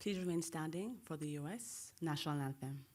Please remain standing for the U.S. National Anthem.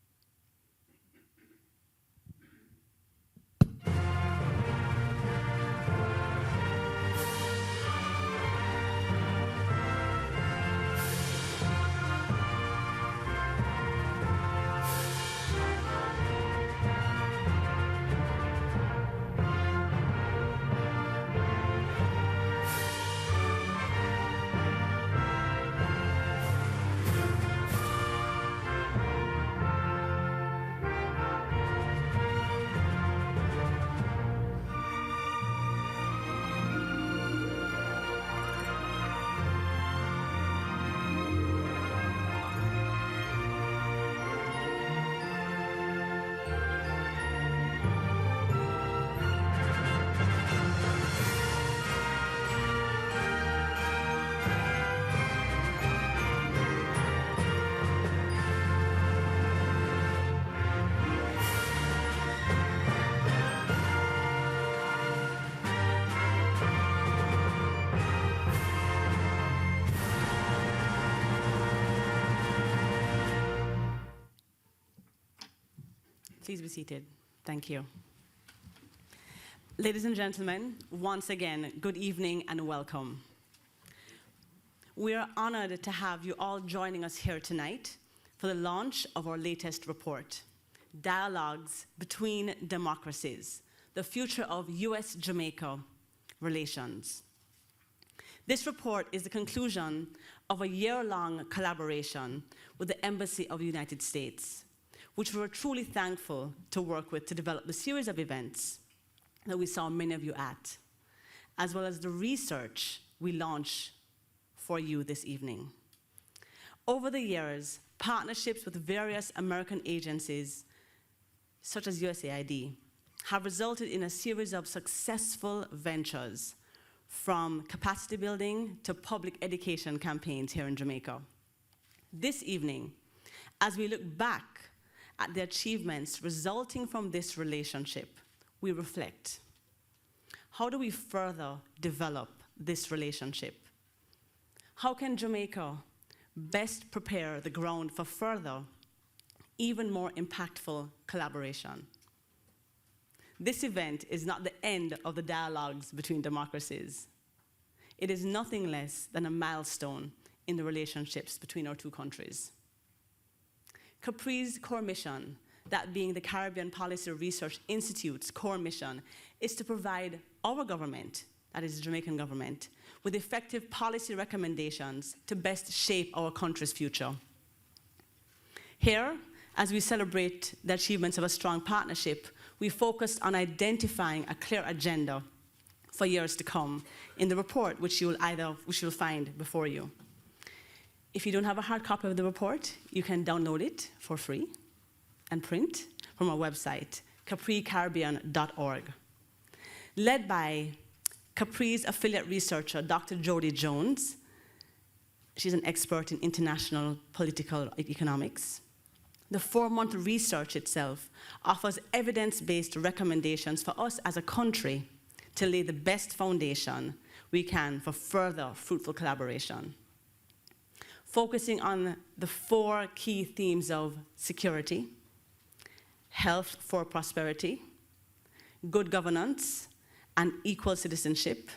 Please be seated. Thank you. Ladies and gentlemen, once again, good evening and welcome. We are honored to have you all joining us here tonight for the launch of our latest report, Dialogues Between Democracies, the Future of U.S.-Jamaica Relations. This report is the conclusion of a year-long collaboration with the Embassy of the United States, which we were truly thankful to work with to develop the series of events that we saw many of you at, as well as the research we launched for you this evening. Over the years, partnerships with various American agencies, such as USAID, have resulted in a series of successful ventures, from capacity building to public education campaigns here in Jamaica. This evening, as we look back at the achievements resulting from this relationship, we reflect. How do we further develop this relationship? How can Jamaica best prepare the ground for further, even more impactful collaboration? This event is not the end of the dialogues between democracies. It is nothing less than a milestone in the relationships between our two countries. CaPRI's core mission, that being the Caribbean Policy Research Institute's core mission, is to provide our government, that is the Jamaican government, with effective policy recommendations to best shape our country's future. Here, as we celebrate the achievements of a strong partnership, we focused on identifying a clear agenda for years to come in the report, which you will find before you. If you don't have a hard copy of the report, you can download it for free and print from our website, capricaribbean.org. Led by CaPRI's affiliate researcher, Dr. Jody Jones. She's an expert in international political economics. The 4-month research itself offers evidence-based recommendations for us as a country to lay the best foundation we can for further fruitful collaboration, focusing on the 4 key themes of security, health for prosperity, good governance, and equal citizenship,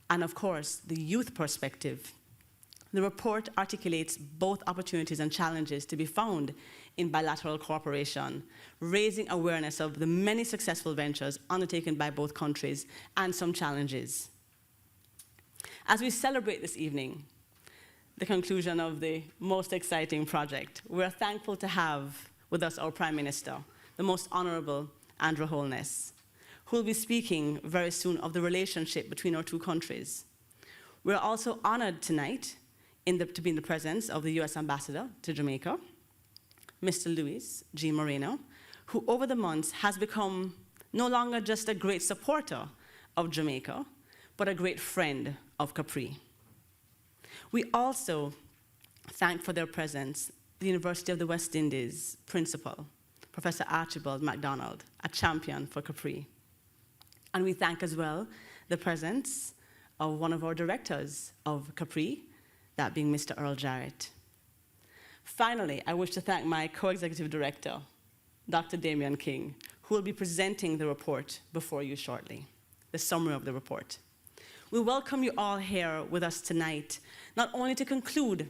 and of course, the youth perspective. The report articulates both opportunities and challenges to be found in bilateral cooperation, raising awareness of the many successful ventures undertaken by both countries and some challenges. As we celebrate this evening, the conclusion of the most exciting project, we're thankful to have with us our Prime Minister, the Most Honorable Andrew Holness, who will be speaking very soon of the relationship between our two countries. We're also honored tonight to be in the presence of the U.S. Ambassador to Jamaica, Mr. Luis G. Moreno, who over the months has become no longer just a great supporter of Jamaica, but a great friend of CaPRI. We also thank for their presence the University of the West Indies principal, Professor Archibald MacDonald, a champion for CaPRI. And we thank as well the presence of one of our directors of CaPRI, that being Mr. Earl Jarrett. Finally, I wish to thank my co-executive director, Dr. Damian King, who will be presenting the report before you shortly, the summary of the report. We welcome you all here with us tonight, not only to conclude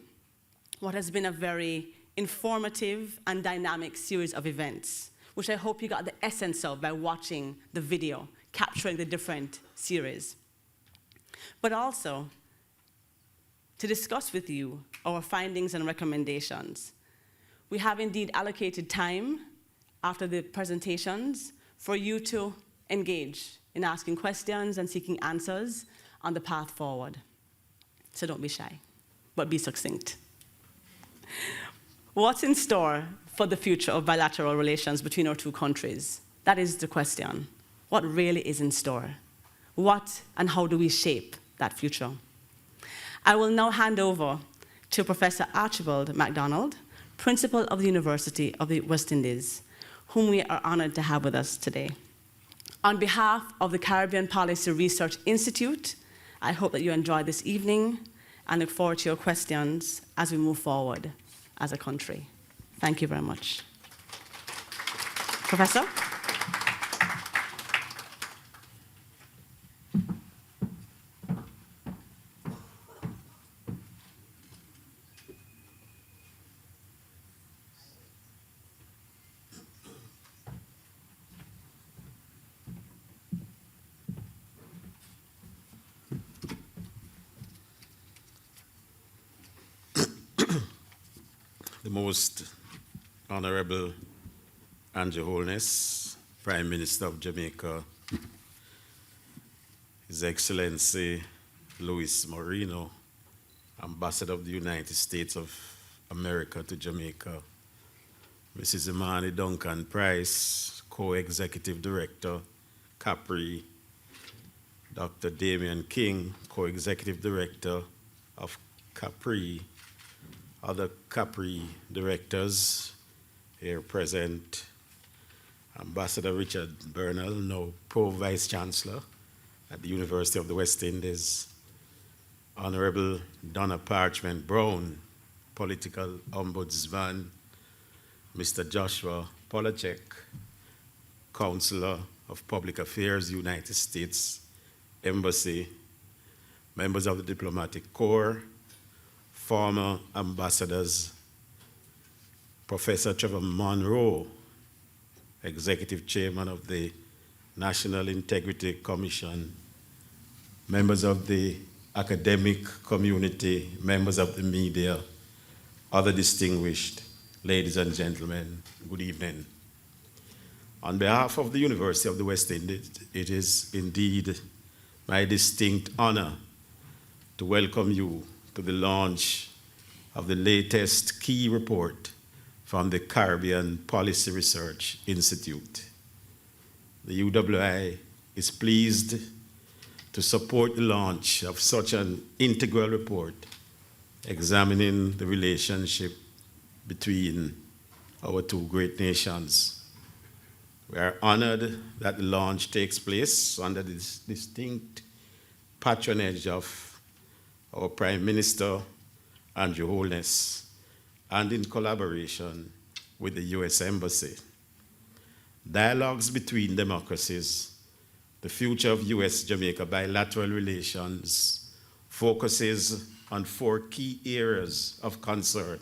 what has been a very informative and dynamic series of events, which I hope you got the essence of by watching the video, capturing the different series, but also to discuss with you our findings and recommendations. We have indeed allocated time after the presentations for you to engage in asking questions and seeking answers on the path forward. So don't be shy, but be succinct. What's in store for the future of bilateral relations between our two countries? That is the question. What really is in store? What and how do we shape that future? I will now hand over to Professor Archibald MacDonald, Principal of the University of the West Indies, whom we are honored to have with us today. On behalf of the Caribbean Policy Research Institute, I hope that you enjoy this evening and look forward to your questions as we move forward as a country. Thank you very much. Professor? The Most Honorable Andrew Holness, Prime Minister of Jamaica, His Excellency Luis Moreno, Ambassador of the United States of America to Jamaica, Mrs. Imani Duncan Price, Co-Executive Director, CaPRI, Dr. Damian King, Co-Executive Director of CaPRI, other CaPRI directors here present, Ambassador Richard Bernal, now Pro-Vice Chancellor at the University of the West Indies, Honorable Donna Parchment Brown, Political Ombudsman, Mr. Joshua Polacek, Counselor of Public Affairs, United States Embassy, members of the Diplomatic Corps, former ambassadors, Professor Trevor Monroe, Executive Chairman of the National Integrity Commission, members of the academic community, members of the media, other distinguished ladies and gentlemen, good evening. On behalf of the University of the West Indies, it is indeed my distinct honor to welcome you to the launch of the latest key report from the Caribbean Policy Research Institute. The UWI is pleased to support the launch of such an integral report examining the relationship between our two great nations. We are honored that the launch takes place under this distinct patronage of our Prime Minister, Andrew Holness, and in collaboration with the US Embassy. Dialogues between democracies, the future of US-Jamaica bilateral relations, focuses on 4 key areas of concern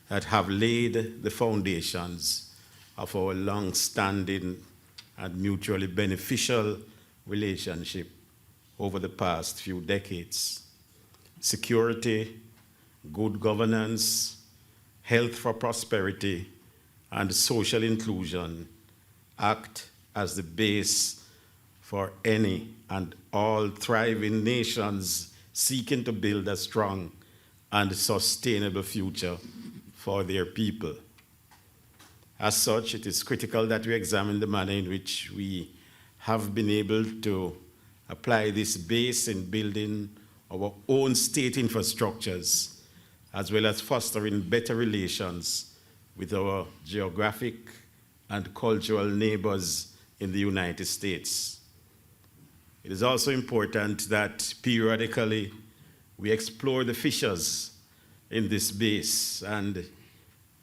that have laid the foundations of our long-standing and mutually beneficial relationship over the past few decades. Security, good governance, health for prosperity, and social inclusion act as the base for any and all thriving nations seeking to build a strong and sustainable future for their people. As such, it is critical that we examine the manner in which we have been able to apply this base in building our own state infrastructures, as well as fostering better relations with our geographic and cultural neighbors in the United States. It is also important that periodically we explore the fissures in this base and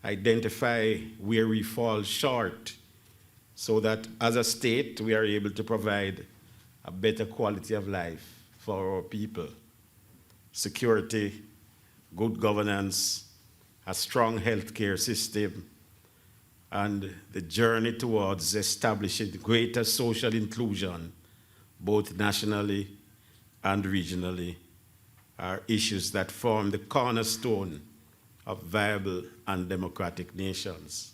identify where we fall short, so that as a state we are able to provide a better quality of life for our people. Security, good governance, a strong healthcare system, and the journey towards establishing greater social inclusion, both nationally and regionally, are issues that form the cornerstone of viable and democratic nations.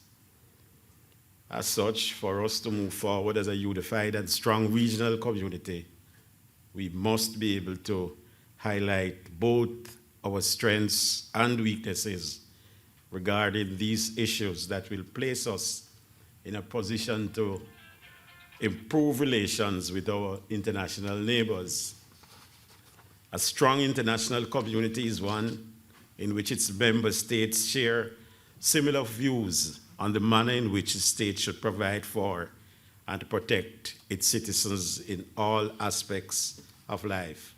As such, for us to move forward as a unified and strong regional community, we must be able to highlight both our strengths and weaknesses regarding these issues that will place us in a position to improve relations with our international neighbors. A strong international community is one in which its member states share similar views on the manner in which the state should provide for and protect its citizens in all aspects of life,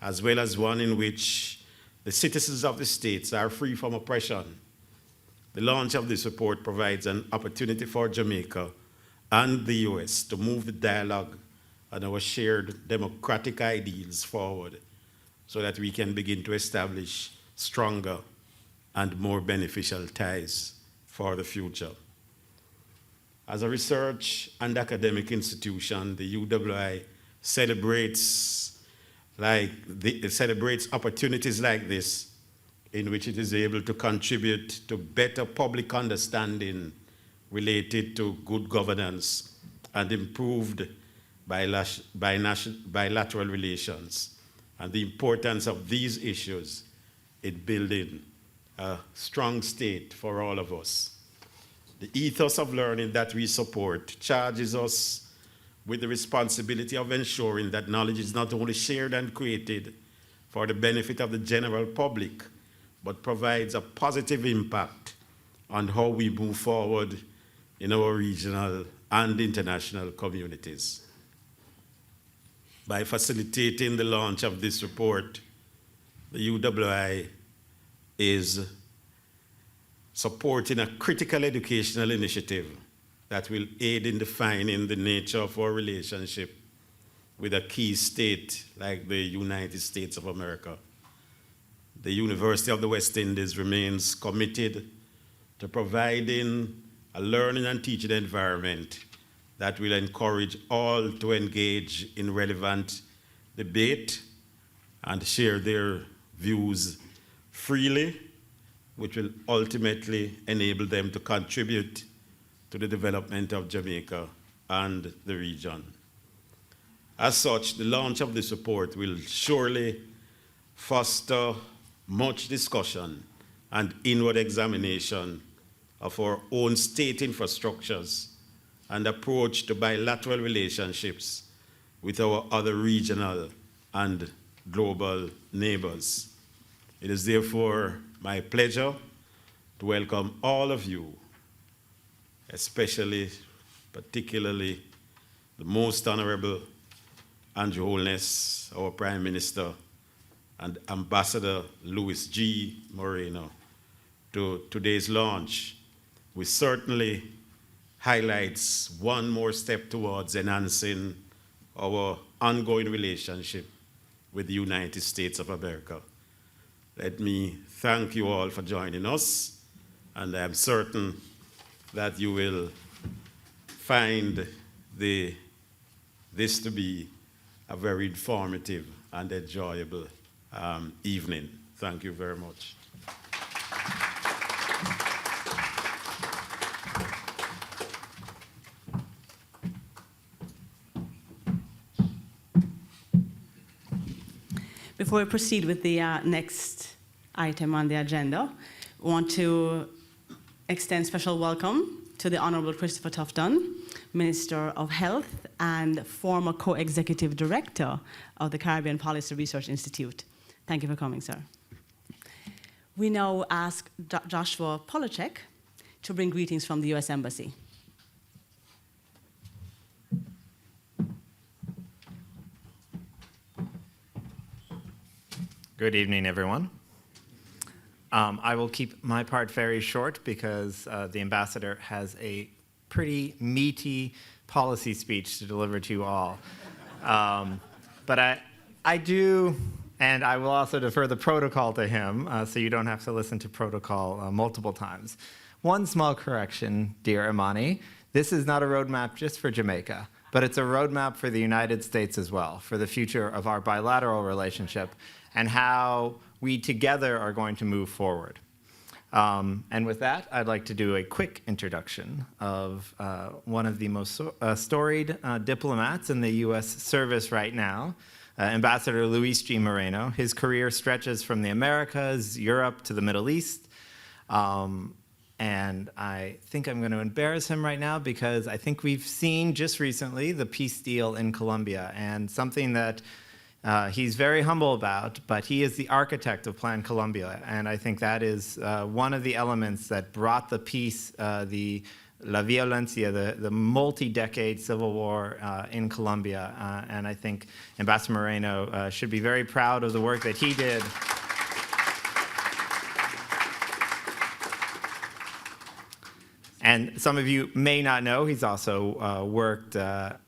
as well as one in which the citizens of the states are free from oppression. The launch of this report provides an opportunity for Jamaica and the US to move the dialogue on our shared democratic ideals forward, so that we can begin to establish stronger and more beneficial ties for the future. As a research and academic institution, the UWI celebrates opportunities like this, in which it is able to contribute to better public understanding related to good governance and improved bilateral relations, and the importance of these issues in building a strong state for all of us. The ethos of learning that we support charges us with the responsibility of ensuring that knowledge is not only shared and created for the benefit of the general public, but provides a positive impact on how we move forward in our regional and international communities. By facilitating the launch of this report, the UWI is supporting a critical educational initiative that will aid in defining the nature of our relationship with a key state like the United States of America. The University of the West Indies remains committed to providing a learning and teaching environment that will encourage all to engage in relevant debate and share their views freely, which will ultimately enable them to contribute to the development of Jamaica and the region. As such, the launch of this report will surely foster much discussion and inward examination of our own state infrastructures and approach to bilateral relationships with our other regional and global neighbors. It is therefore my pleasure to welcome all of you, particularly the Most Honorable Andrew Holness, our Prime Minister, and Ambassador Luis G. Moreno, to today's launch, which certainly highlights one more step towards enhancing our ongoing relationship with the United States of America. Let me thank you all for joining us, and I'm certain that you will find this to be a very informative and enjoyable evening. Thank you very much. Before we proceed with the next item on the agenda, we want to extend special welcome to the Honorable Christopher Tufton, Minister of Health and former co-executive director of the Caribbean Policy Research Institute. Thank you for coming, sir. We now ask Joshua Polacek to bring greetings from the U.S. Embassy. Good evening, everyone. I will keep my part very short because the ambassador has a pretty meaty policy speech to deliver to you all. But I do, and I will also defer the protocol to him, so you don't have to listen to protocol multiple times. One small correction, dear Imani. This is not a roadmap just for Jamaica, but it's a roadmap for the United States as well, for the future of our bilateral relationship and how we together are going to move forward. And with that, I'd like to do a quick introduction of one of the most storied diplomats in the U.S. service right now, Ambassador Luis G. Moreno. His career stretches from the Americas, Europe, to the Middle East. And I think I'm going to embarrass him right now because I think we've seen just recently the peace deal in Colombia, and something that he's very humble about, but he is the architect of Plan Colombia, and I think that is one of the elements that brought the peace, la violencia, the multi-decade civil war in Colombia, and I think Ambassador Moreno should be very proud of the work that he did. And some of you may not know, he's also worked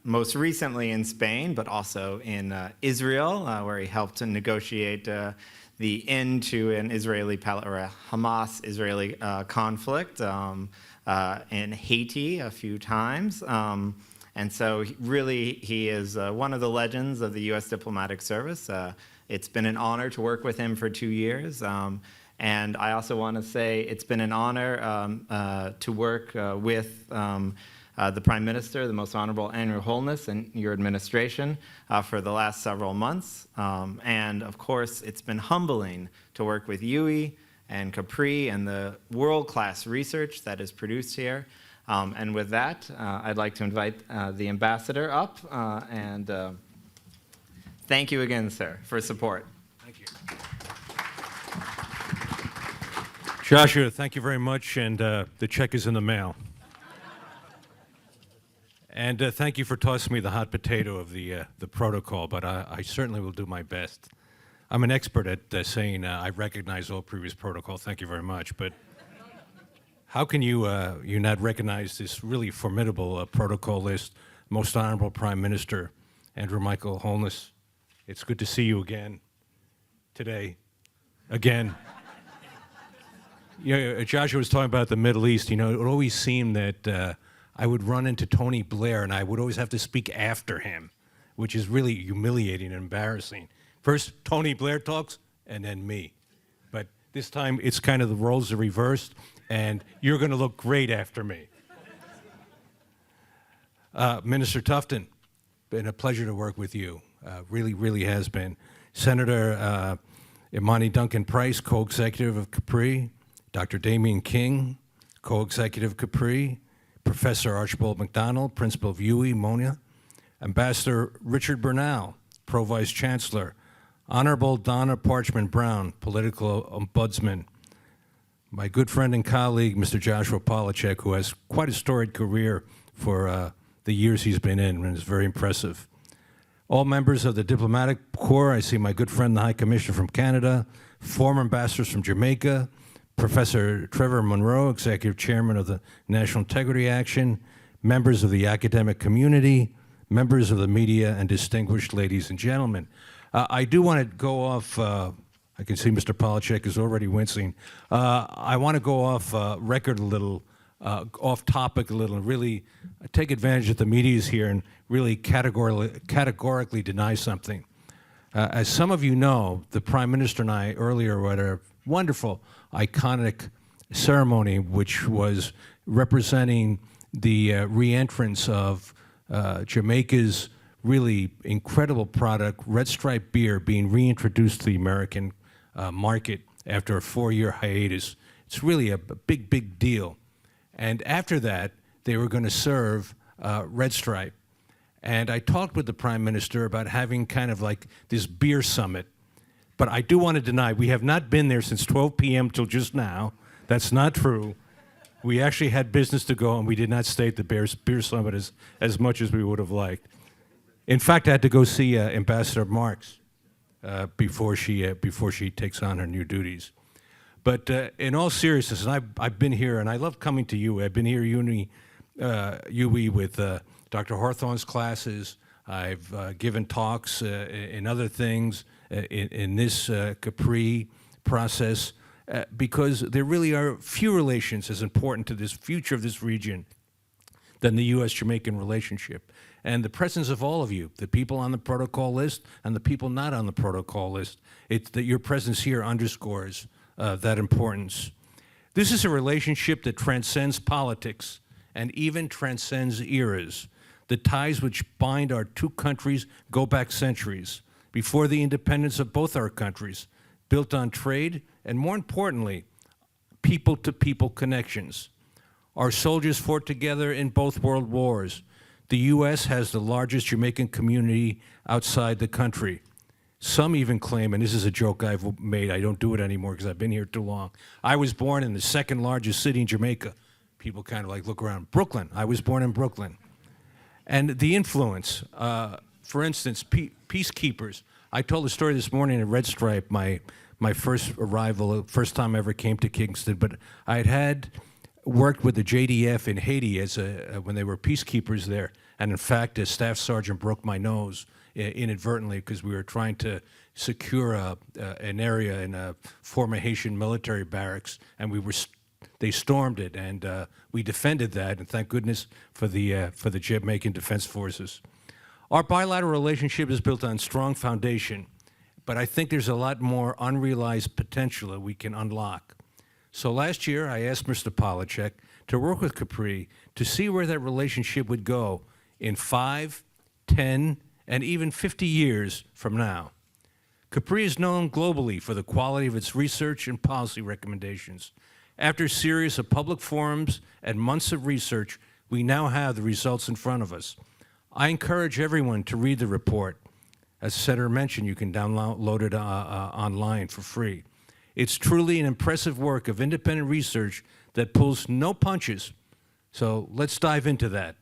most recently in Spain, but also in Israel, where he helped to negotiate the end to an Hamas-Israeli conflict, in Haiti a few times. And so he is one of the legends of the U.S. diplomatic service. It's been an honor to work with him for 2 years. And I also want to say it's been an honor to work with the Prime Minister, the Most Honorable Andrew Holness, and your administration for the last several months. And of course, it's been humbling to work with UWI and CaPRI and the world-class research that is produced here. And with that, I'd like to invite the ambassador up. And thank you again, sir, for support. Thank you. Joshua, thank you very much, and the check is in the mail. And thank you for tossing me the hot potato of the protocol, but I certainly will do my best. I'm an expert at saying I recognize all previous protocol. Thank you very much. But how can you not recognize this really formidable protocol list? Most Honorable Prime Minister Andrew Michael Holness, it's good to see you again today. Again. Joshua was talking about the Middle East. It always seemed that I would run into Tony Blair, and I would always have to speak after him, which is really humiliating and embarrassing. First, Tony Blair talks, and then me. But this time, it's kind of the roles are reversed, and you're going to look great after me. Minister Tufton, been a pleasure to work with you. Really, really has been. Senator Imani Duncan Price, co-executive of CaPRI. Dr. Damian King, co-executive CaPRI, Professor Archibald McDonald, principal of UWI, Mona, Ambassador Richard Bernal, pro-vice chancellor, Honorable Donna Parchman Brown, political ombudsman, my good friend and colleague, Mr. Joshua Polachek, who has quite a storied career for the years he's been in, and is very impressive. All members of the diplomatic corps, I see my good friend, the High Commissioner from Canada, former ambassadors from Jamaica, Professor Trevor Monroe, Executive Chairman of the National Integrity Action, members of the academic community, members of the media, and distinguished ladies and gentlemen. I do want to go off, I can see Mr. Polachek is already wincing. I want to go off record a little, off topic a little, and really take advantage that the media is here and really categorically deny something. As some of you know, the Prime Minister and I earlier were at a wonderful, iconic ceremony which was representing the re-entrance of Jamaica's really incredible product, Red Stripe beer, being reintroduced to the American market after a 4-year hiatus. It's really a big, big deal. And after that, they were going to serve Red Stripe. And I talked with the Prime Minister about having kind of like this beer summit. But I do want to deny, we have not been there since 12 p.m. till just now. That's not true. We actually had business to go, and we did not stay at the beer summit as much as we would have liked. In fact, I had to go see Ambassador Marks before she takes on her new duties. But in all seriousness, and I've been here, and I love coming to UE. I've been here UE with Dr. Hawthorne's classes. I've given talks in other things in this CaPRI process because there really are few relations as important to this future of this region than the U.S.-Jamaican relationship. And the presence of all of you, the people on the protocol list and the people not on the protocol list, it's that your presence here underscores that importance. This is a relationship that transcends politics and even transcends eras. The ties which bind our two countries go back centuries, before the independence of both our countries, built on trade and, more importantly, people-to-people connections. Our soldiers fought together in both world wars. The U.S. has the largest Jamaican community outside the country. Some even claim, and this is a joke I've made, I don't do it anymore because I've been here too long. I was born in the second largest city in Jamaica. People kind of like look around. Brooklyn. I was born in Brooklyn. And the influence, for instance, peacekeepers. I told a story this morning at Red Stripe, my first arrival, first time I ever came to Kingston, but I had worked with the JDF in Haiti when they were peacekeepers there. And in fact, a staff sergeant broke my nose inadvertently because we were trying to secure an area in a former Haitian military barracks, and they stormed it, and we defended that, and thank goodness for the Jamaican Defense Forces. Our bilateral relationship is built on strong foundation, but I think there's a lot more unrealized potential that we can unlock. So last year, I asked Mr. Polachek to work with CaPRI to see where that relationship would go in 5, 10, and even 50 years from now. CaPRI is known globally for the quality of its research and policy recommendations. After a series of public forums and months of research, we now have the results in front of us. I encourage everyone to read the report. As the Senator mentioned, you can download it online for free. It's truly an impressive work of independent research that pulls no punches. So let's dive into that.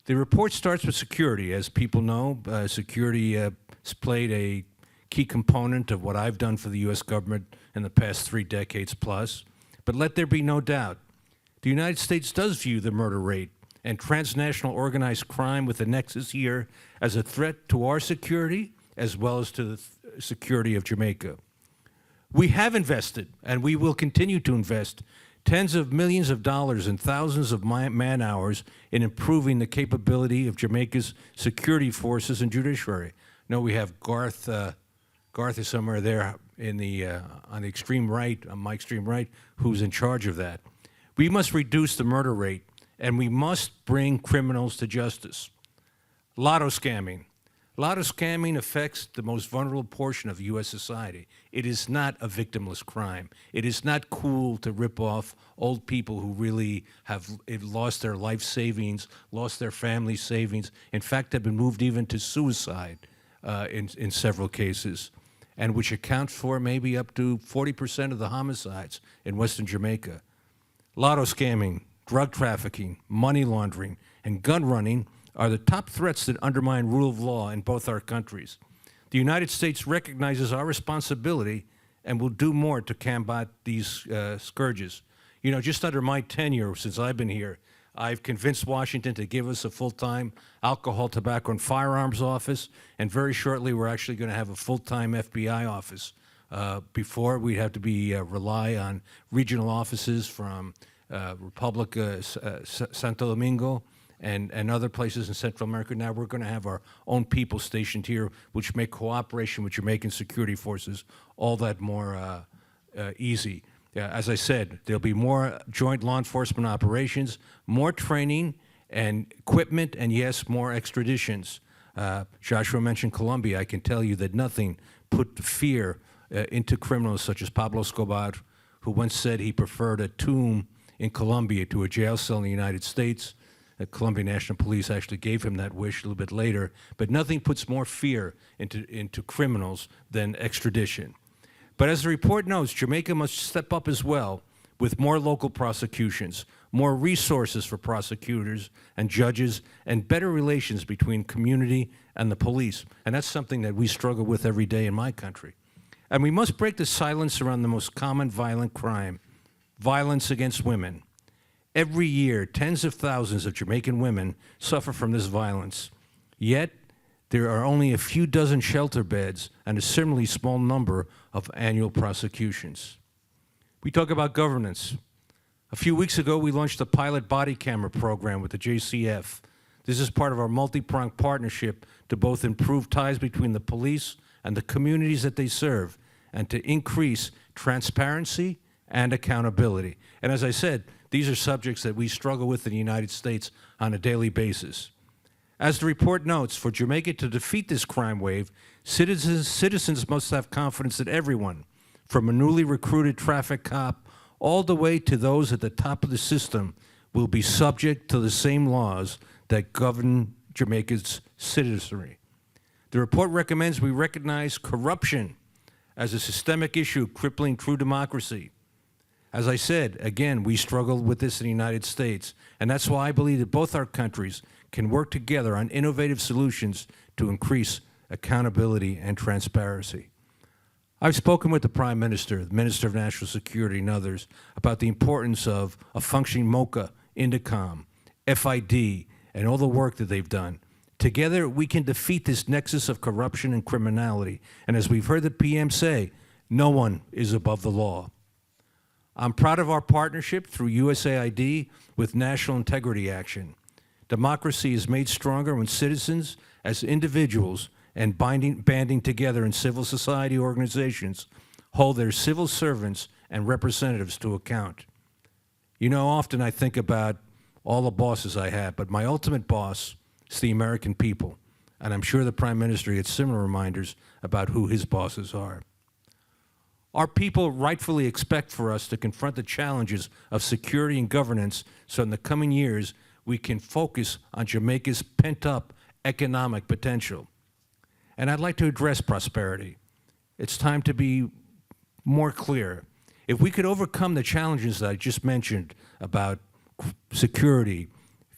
The report starts with security. As people know, security has played a key component of what I've done for the U.S. government in the past 3 decades plus. But let there be no doubt, the United States does view the murder rate and transnational organized crime with a nexus here as a threat to our security as well as to the security of Jamaica. We have invested, and we will continue to invest, tens of millions of dollars and thousands of man-hours in improving the capability of Jamaica's security forces and judiciary. No, we have Garth is somewhere there in on the extreme right, on my extreme right, who's in charge of that. We must reduce the murder rate, and we must bring criminals to justice. Lotto scamming. Lotto scamming affects the most vulnerable portion of U.S. society. It is not a victimless crime. It is not cool to rip off old people who really have lost their life savings, lost their family savings, in fact, have been moved even to suicide in several cases, and which accounts for maybe up to 40% of the homicides in Western Jamaica. Lotto scamming, drug trafficking, money laundering, and gun running are the top threats that undermine rule of law in both our countries. The United States recognizes our responsibility and will do more to combat these scourges. You know, just under my tenure since I've been here, I've convinced Washington to give us a full-time alcohol, tobacco, and firearms office, and very shortly we're actually going to have a full-time FBI office. Before, we'd have to rely on regional offices from Republic, Santo Domingo, and other places in Central America. Now we're going to have our own people stationed here, which make cooperation with Jamaican security forces all that more easy. As I said, there'll be more joint law enforcement operations, more training and equipment, and yes, more extraditions. Joshua mentioned Colombia. I can tell you that nothing put fear into criminals such as Pablo Escobar, who once said he preferred a tomb in Colombia to a jail cell in the United States. The Colombian National Police actually gave him that wish a little bit later. But nothing puts more fear into criminals than extradition. But as the report notes, Jamaica must step up as well with more local prosecutions, more resources for prosecutors and judges, and better relations between community and the police. And that's something that we struggle with every day in my country. And we must break the silence around the most common violent crime, violence against women. Every year, tens of thousands of Jamaican women suffer from this violence. Yet, there are only a few dozen shelter beds and a similarly small number of annual prosecutions. We talk about governance. A few weeks ago, we launched a pilot body camera program with the JCF. This is part of our multi-pronged partnership to both improve ties between the police and the communities that they serve, and to increase transparency and accountability. And as I said, these are subjects that we struggle with in the United States on a daily basis. As the report notes, for Jamaica to defeat this crime wave, citizens must have confidence that everyone, from a newly recruited traffic cop all the way to those at the top of the system, will be subject to the same laws that govern Jamaica's citizenry. The report recommends we recognize corruption as a systemic issue crippling true democracy. As I said, again, we struggle with this in the United States, and that's why I believe that both our countries can work together on innovative solutions to increase accountability and transparency. I've spoken with the Prime Minister, the Minister of National Security, and others about the importance of a functioning MOCA, Indicom, FID, and all the work that they've done. Together, we can defeat this nexus of corruption and criminality. And as we've heard the PM say, no one is above the law. I'm proud of our partnership through USAID with National Integrity Action. Democracy is made stronger when citizens, as individuals, and banding together in civil society organizations, hold their civil servants and representatives to account. You know, often I think about all the bosses I have, but my ultimate boss is the American people, and I'm sure the Prime Minister gets similar reminders about who his bosses are. Our people rightfully expect for us to confront the challenges of security and governance so in the coming years we can focus on Jamaica's pent-up economic potential. And I'd like to address prosperity. It's time to be more clear. If we could overcome the challenges that I just mentioned about security,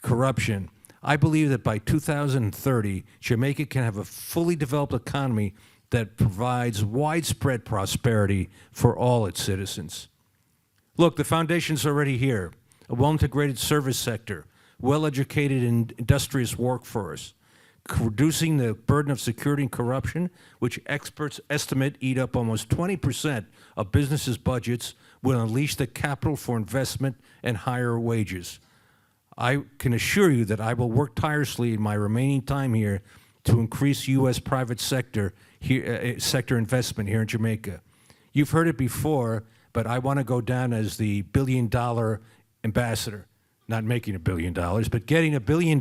corruption, I believe that by 2030, Jamaica can have a fully developed economy that provides widespread prosperity for all its citizens. Look, the foundation's already here. A well-integrated service sector, well-educated and industrious workforce, reducing the burden of security and corruption, which experts estimate eat up almost 20% of businesses' budgets, will unleash the capital for investment and higher wages. I can assure you that I will work tirelessly in my remaining time here to increase U.S. private sector investment here in Jamaica. You've heard it before, but I want to go down as the billion-dollar ambassador. Not making $1 billion, but getting $1 billion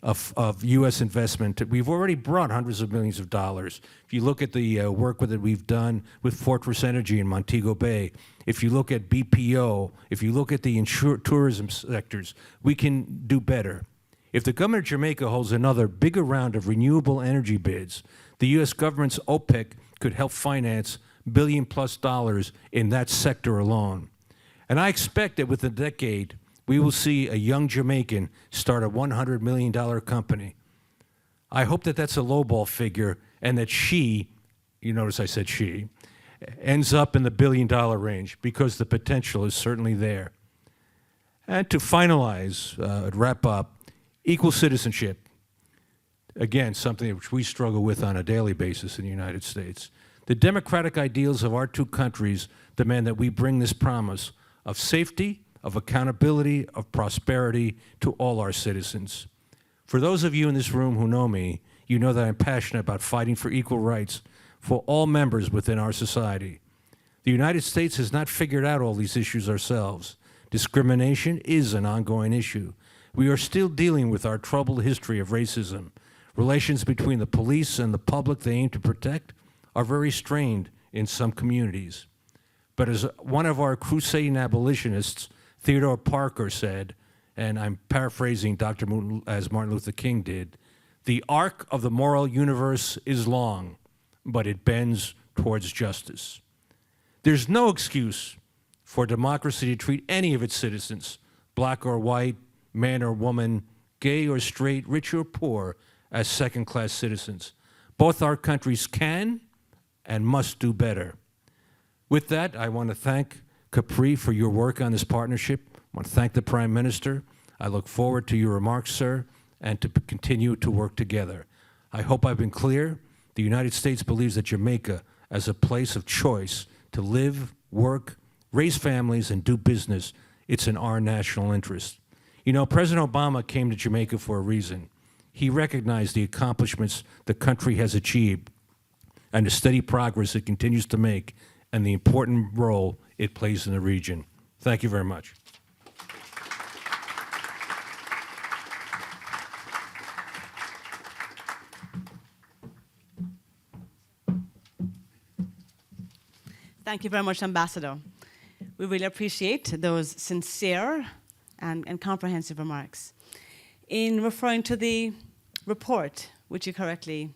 of U.S. investment. We've already brought hundreds of millions of dollars. If you look at the work that we've done with Fortress Energy in Montego Bay, if you look at BPO, if you look at the tourism sectors, we can do better. If the government of Jamaica holds another bigger round of renewable energy bids, the U.S. government's OPEC could help finance $1 billion+ in that sector alone. And I expect that within a decade, we will see a young Jamaican start a $100 million company. I hope that that's a lowball figure and that she, you notice I said she, ends up in the $1 billion range because the potential is certainly there. And to finalize, wrap up, equal citizenship. Again, something which we struggle with on a daily basis in the United States. The democratic ideals of our two countries demand that we bring this promise of safety, of accountability, of prosperity to all our citizens. For those of you in this room who know me, you know that I'm passionate about fighting for equal rights for all members within our society. The United States has not figured out all these issues ourselves. Discrimination is an ongoing issue. We are still dealing with our troubled history of racism. Relations between the police and the public they aim to protect are very strained in some communities. But as one of our crusading abolitionists, Theodore Parker, said, and I'm paraphrasing as Martin Luther King did, the arc of the moral universe is long, but it bends towards justice. There's no excuse for democracy to treat any of its citizens, black or white, man or woman, gay or straight, rich or poor, as second-class citizens. Both our countries can and must do better. With that, I want to thank CaPRI for your work on this partnership. I want to thank the Prime Minister. I look forward to your remarks, sir, and to continue to work together. I hope I've been clear. The United States believes that Jamaica as a place of choice to live, work, raise families, and do business, it's in our national interest. You know, President Obama came to Jamaica for a reason. He recognized the accomplishments the country has achieved and the steady progress it continues to make and the important role it plays in the region. Thank you very much. Thank you very much, Ambassador. We really appreciate those sincere and comprehensive remarks. In referring to the report, which you correctly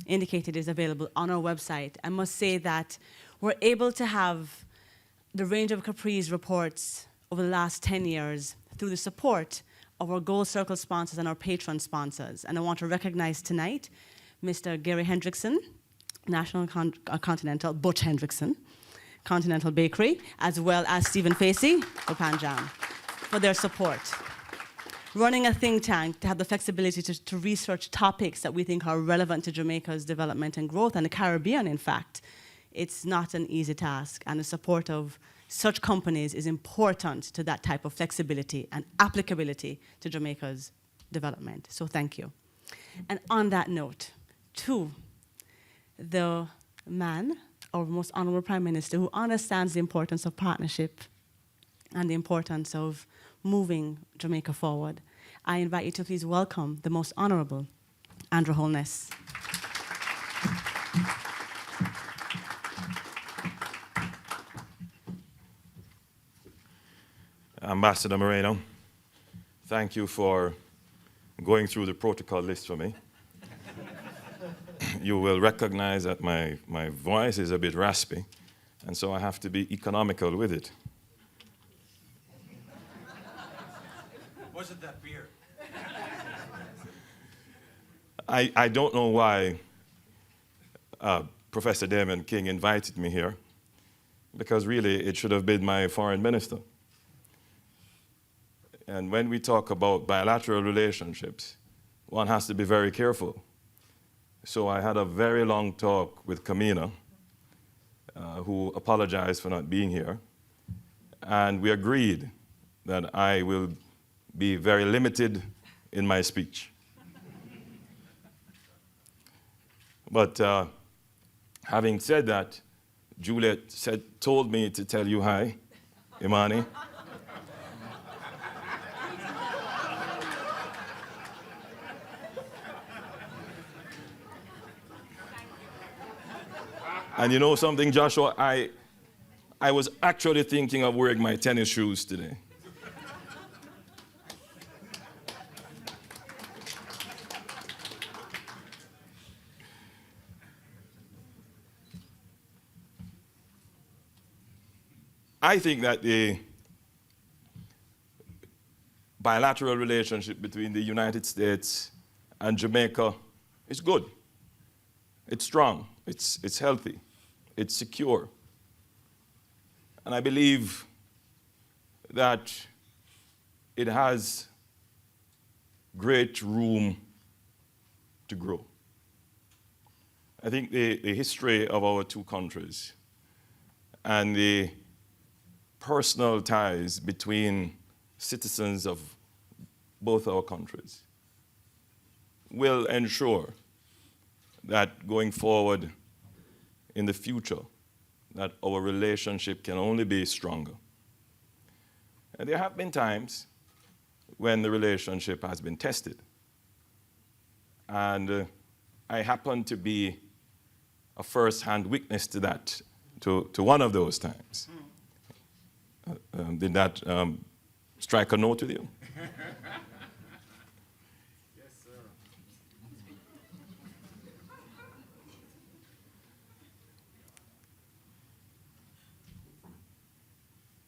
indicated is available on our website, I must say that we're able to have the range of CaPRI's reports over the last 10 years through the support of our Gold Circle sponsors and our patron sponsors. And I want to recognize tonight Mr. Gary Hendrickson, National Continental, Butch Hendrickson, Continental Bakery, as well as Stephen Facey, Panjam, for their support. Running a think tank to have the flexibility to research topics that we think are relevant to Jamaica's development and growth, and the Caribbean, in fact, it's not an easy task, and the support of such companies is important to that type of flexibility and applicability to Jamaica's development. So thank you. And on that note, to the man, our most honorable Prime Minister, who understands the importance of partnership and the importance of moving Jamaica forward, I invite you to please welcome the most honorable Andrew Holness. Ambassador Moreno, thank you for going through the protocol list for me. You will recognize that my voice is a bit raspy, and so I have to be economical with it. Wasn't that beer? I don't know why Professor Damon King invited me here, because really it should have been my foreign minister. And when we talk about bilateral relationships, one has to be very careful. So I had a very long talk with Kamina, who apologized for not being here. And we agreed that I will be very limited in my speech. But having said that, Juliet told me to tell you hi, Imani. And you know something, Joshua? I was actually thinking of wearing my tennis shoes today. I think that the bilateral relationship between the United States and Jamaica is good. It's strong, it's healthy, it's secure. And I believe that it has great room to grow. I think the history of our two countries and the personal ties between citizens of both our countries will ensure that going forward in the future, that our relationship can only be stronger. And there have been times when the relationship has been tested. And I happen to be a first-hand witness to that, to one of those times. Did that strike a note with you? Yes, sir.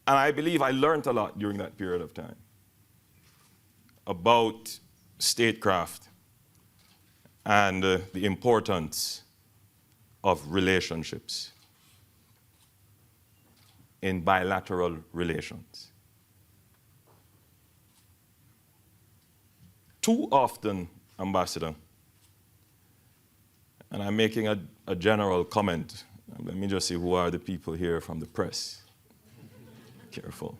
And I believe I learned a lot during that period of time about statecraft and the importance of relationships in bilateral relations. Too often, Ambassador, and I'm making a general comment. Let me just see who are the people here from the press. Careful.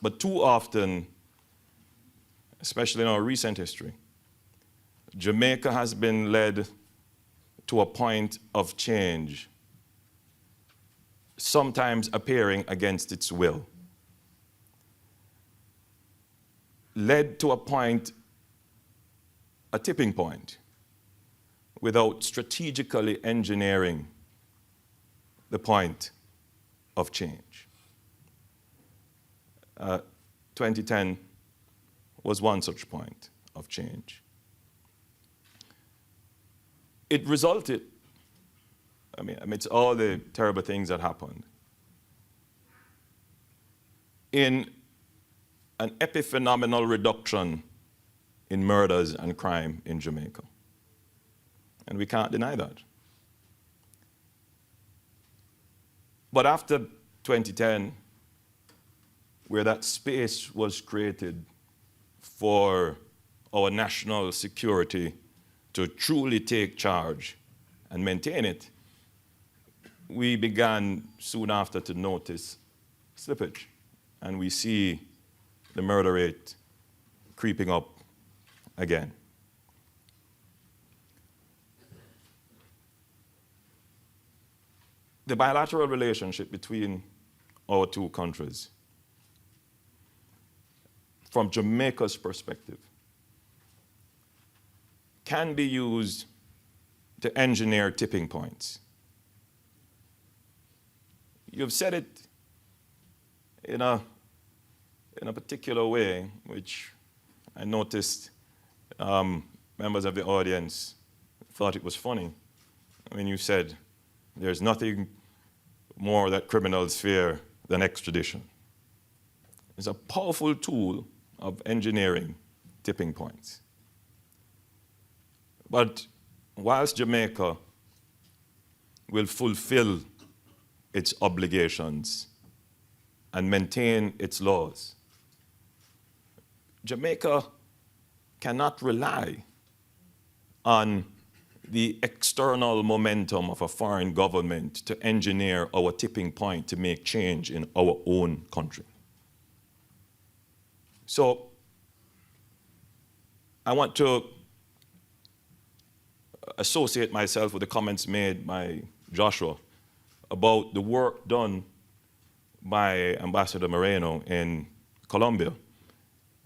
But too often, especially in our recent history, Jamaica has been led to a point of change, sometimes appearing against its will. Led to a point, a tipping point, without strategically engineering the point of change. 2010 was one such point of change. It resulted, amidst all the terrible things that happened, in an epiphenomenal reduction in murders and crime in Jamaica. And we can't deny that. But after 2010, where that space was created for our national security to truly take charge and maintain it, we began soon after to notice slippage. And we see the murder rate creeping up again. The bilateral relationship between our two countries, from Jamaica's perspective, can be used to engineer tipping points. You've said it in a particular way, which I noticed members of the audience thought it was funny. When you said, there's nothing more that criminals fear than extradition. It's a powerful tool of engineering tipping points. But whilst Jamaica will fulfill its obligations and maintain its laws, Jamaica cannot rely on the external momentum of a foreign government to engineer our tipping point to make change in our own country. So I want to associate myself with the comments made by Joshua about the work done by Ambassador Moreno in Colombia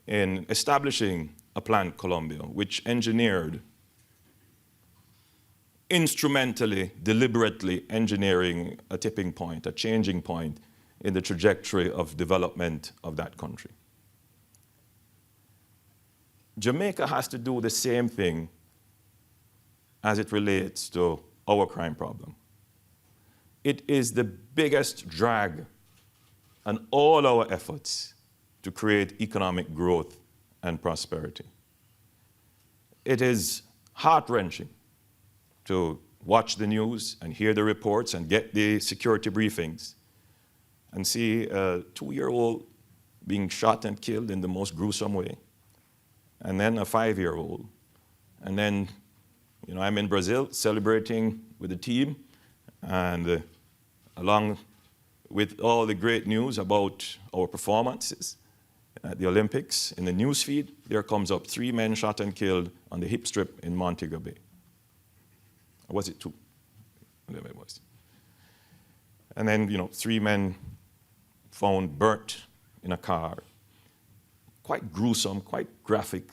in establishing a Plan Colombia, which engineered, instrumentally, deliberately engineering a tipping point, a changing point in the trajectory of development of that country. Jamaica has to do the same thing as it relates to our crime problem. It is the biggest drag on all our efforts to create economic growth and prosperity. It is heart-wrenching to watch the news and hear the reports and get the security briefings and see a 2-year-old being shot and killed in the most gruesome way, and then a 5-year-old. And then, I'm in Brazil celebrating with the team, and along with all the great news about our performances at the Olympics, in the newsfeed, there comes up 3 men shot and killed on the hip strip in Montego Bay. Or was it 2? Whatever it was. And then, 3 men found burnt in a car. Quite gruesome, quite graphic.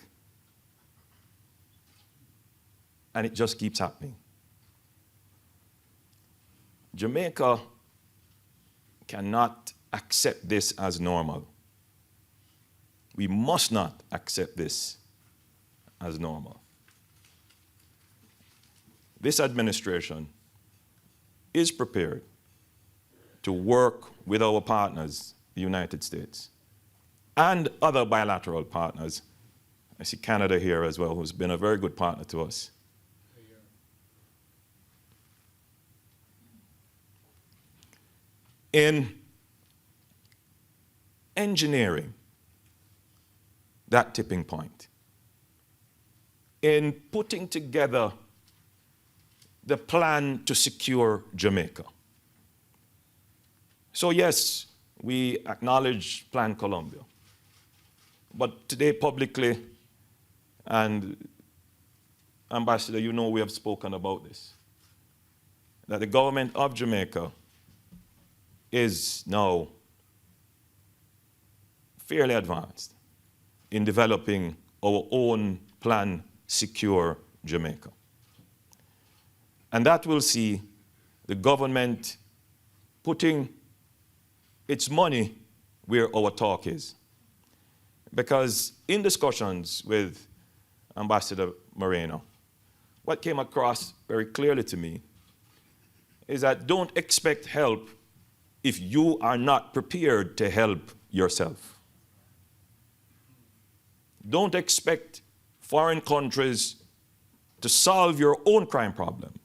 And it just keeps happening. Jamaica cannot accept this as normal. We must not accept this as normal. This administration is prepared to work with our partners, the United States, and other bilateral partners. I see Canada here as well, who's been a very good partner to us. in engineering that tipping point, in putting together the plan to secure Jamaica. So yes, we acknowledge Plan Colombia, but today publicly, and Ambassador, you know we have spoken about this, that the government of Jamaica is now fairly advanced in developing our own plan, Secure Jamaica. And that will see the government putting its money where our talk is. Because in discussions with Ambassador Moreno, what came across very clearly to me is that don't expect help if you are not prepared to help yourself. Don't expect foreign countries to solve your own crime problem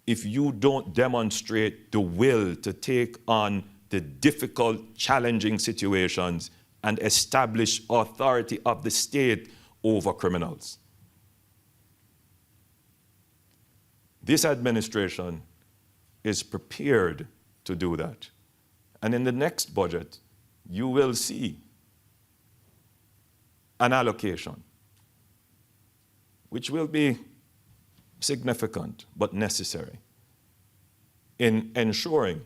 if you don't demonstrate the will to take on the difficult, challenging situations and establish authority of the state over criminals. This administration is prepared to do that. And in the next budget, you will see an allocation, which will be significant but necessary in ensuring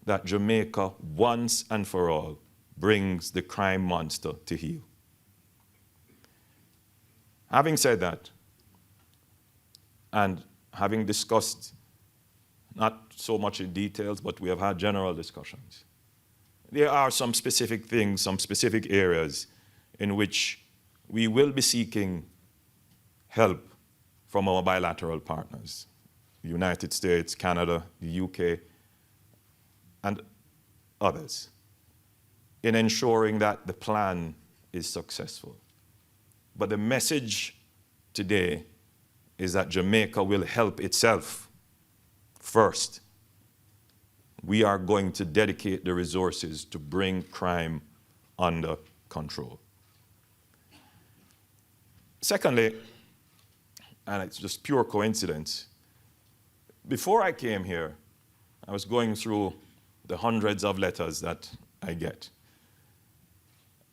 that Jamaica, once and for all, brings the crime monster to heel. Having said that, and having discussed, not so much in details, but we have had general discussions, there are some specific things, some specific areas in which we will be seeking help from our bilateral partners, the United States, Canada, the UK, and others, in ensuring that the plan is successful. But the message today is that Jamaica will help itself first. We are going to dedicate the resources to bring crime under control. Secondly, and it's just pure coincidence, before I came here, I was going through the hundreds of letters that I get.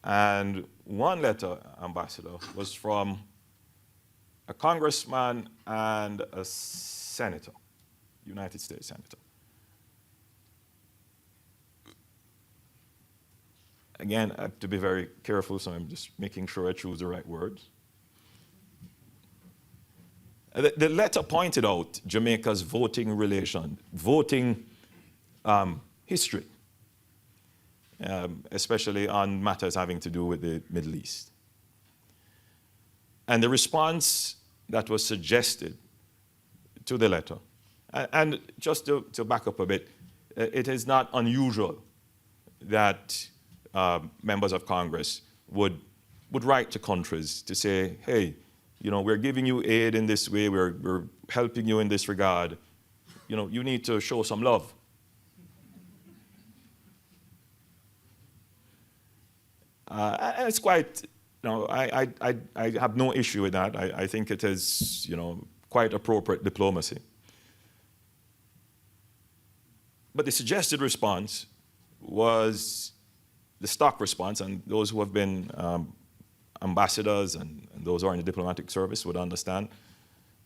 And one letter, Ambassador, was from a congressman and a senator, United States senator. Again, I have to be very careful, so I'm just making sure I choose the right words. The letter pointed out Jamaica's voting history, especially on matters having to do with the Middle East. And the response that was suggested to the letter, and just to back up a bit, it is not unusual that members of Congress would write to countries to say, hey, you know, we're giving you aid in this way, we're helping you in this regard. You know, you need to show some love. And it's quite, you know, I have no issue with that. I think it is, you know, quite appropriate diplomacy. But the suggested response was the stock response, and those who have been ambassadors and those who are in the diplomatic service would understand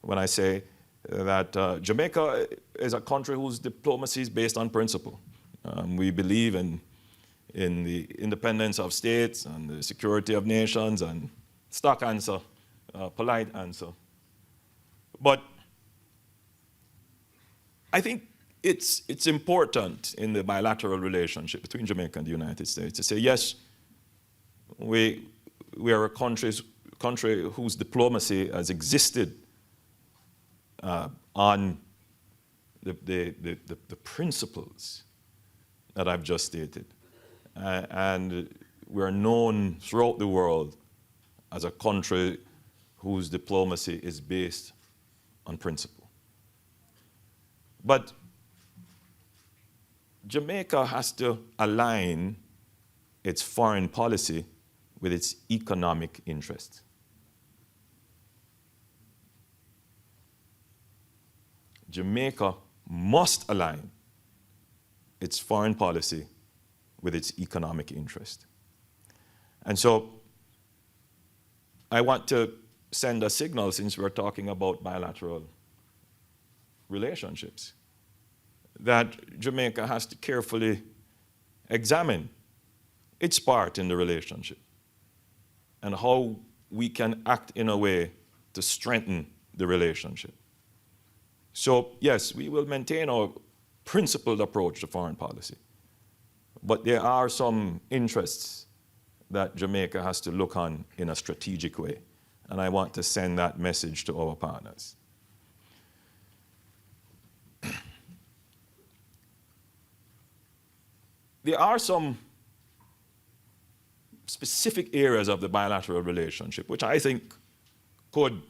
when I say that Jamaica is a country whose diplomacy is based on principle. We believe in the independence of states and the security of nations, and stock answer, polite answer. But I think it's important in the bilateral relationship between Jamaica and the United States to say, yes, we are a country whose diplomacy has existed on the principles that I've just stated. And we're known throughout the world as a country whose diplomacy is based on principle. But Jamaica has to align its foreign policy with its economic interest. Jamaica must align its foreign policy with its economic interest. And so I want to send a signal, since we're talking about bilateral relationships, that Jamaica has to carefully examine its part in the relationship and how we can act in a way to strengthen the relationship. So yes, we will maintain our principled approach to foreign policy, but there are some interests that Jamaica has to look on in a strategic way, and I want to send that message to our partners. There are some specific areas of the bilateral relationship which I think could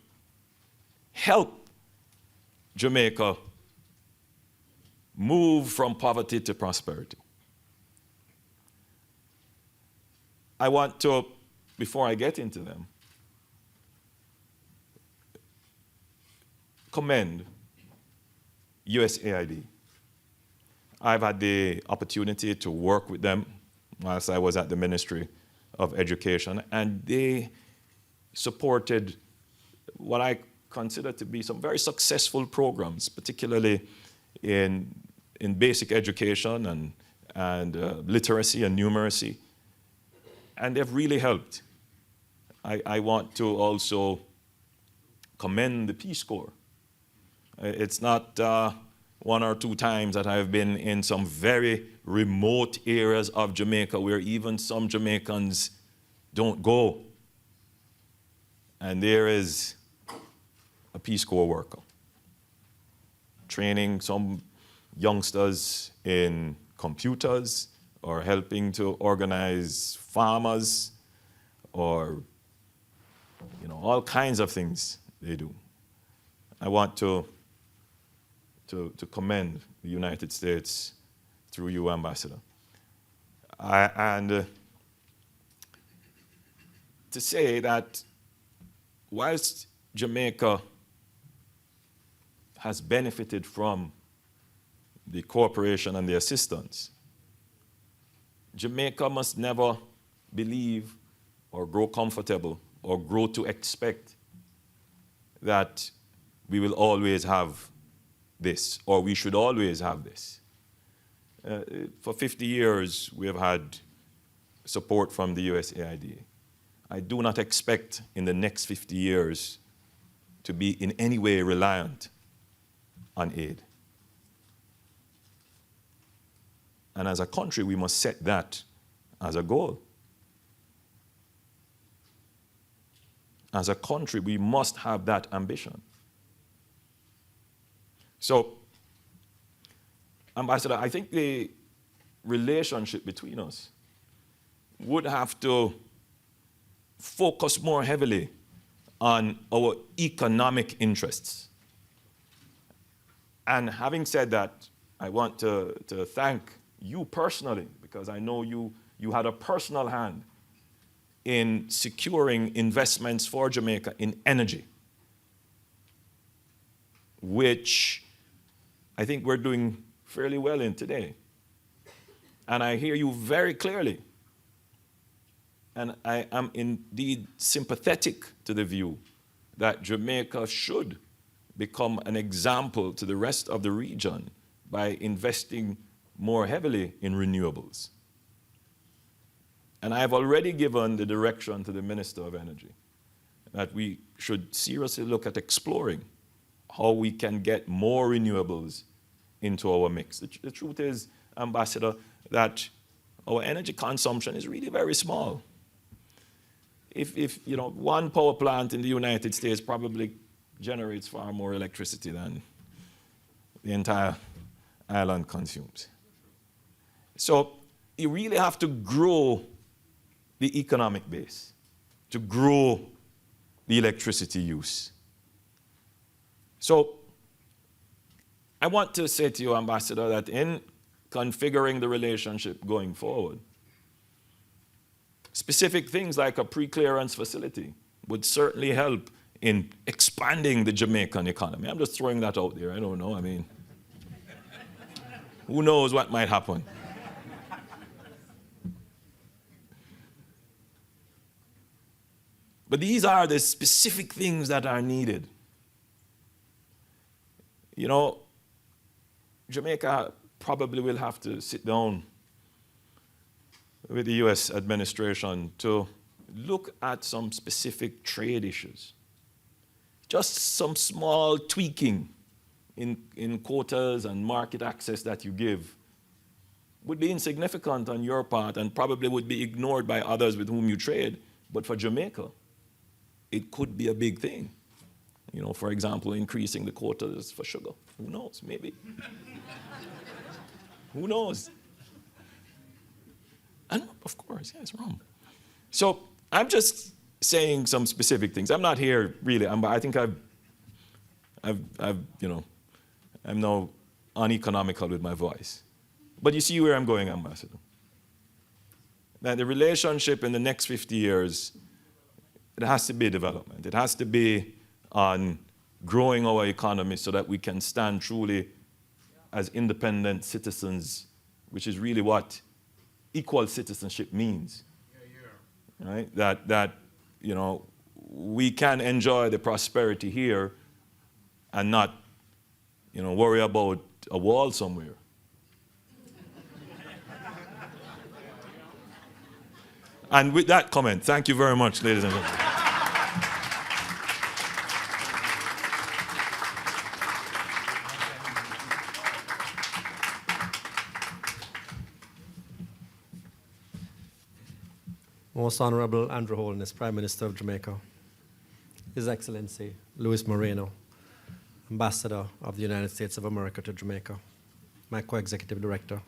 help Jamaica move from poverty to prosperity. I want to, before I get into them, commend USAID. I've had the opportunity to work with them whilst I was at the Ministry of Education, and they supported what I consider to be some very successful programs, particularly in basic education and literacy and numeracy, and they've really helped. I want to also commend the Peace Corps. It's not one or two times that I've been in some very remote areas of Jamaica where even some Jamaicans don't go. And there is a Peace Corps worker training some youngsters in computers or helping to organize farmers or, all kinds of things they do. I want to commend the United States through you, Ambassador. And to say that whilst Jamaica has benefited from the cooperation and the assistance, Jamaica must never believe or grow comfortable or grow to expect that we will always have this, or we should always have this. For 50 years, we have had support from the USAID. I do not expect in the next 50 years to be in any way reliant on aid. And as a country, we must set that as a goal. As a country, we must have that ambition. So, Ambassador, I think the relationship between us would have to focus more heavily on our economic interests. And having said that, I want to thank you personally, because I know you had a personal hand in securing investments for Jamaica in energy, which I think we're doing fairly well in today. And I hear you very clearly. And I am indeed sympathetic to the view that Jamaica should become an example to the rest of the region by investing more heavily in renewables. And I have already given the direction to the Minister of Energy that we should seriously look at exploring how we can get more renewables into our mix. The truth is, Ambassador, that our energy consumption is really very small. If one power plant in the United States probably generates far more electricity than the entire island consumes. So you really have to grow the economic base, to grow the electricity use. So I want to say to you, Ambassador, that in configuring the relationship going forward. Specific things like a pre-clearance facility would certainly help in expanding the Jamaican economy. I'm just throwing that out there. I don't know. I mean, who knows what might happen? But these are the specific things that are needed. You know, Jamaica probably will have to sit down with the US administration to look at some specific trade issues. Just some small tweaking in quotas and market access that you give would be insignificant on your part and probably would be ignored by others with whom you trade. But for Jamaica, it could be a big thing. You know, for example, increasing the quotas for sugar. Who knows? Maybe. Who knows? And of course, yeah, it's wrong. So I'm just saying some specific things. I'm not here really. I think I've you know, I'm now uneconomical with my voice. But you see where I'm going, Ambassador. That the relationship in the next 50 years, it has to be development. It has to be on growing our economy so that we can stand truly as independent citizens, which is really what equal citizenship means. Right? That you know, we can enjoy the prosperity here and not, you know, worry about a wall somewhere. And with that comment, thank you very much, ladies and gentlemen. Most Honorable Andrew Holness, Prime Minister of Jamaica, His Excellency Luis Moreno, Ambassador of the United States of America to Jamaica, my Co-Executive Director,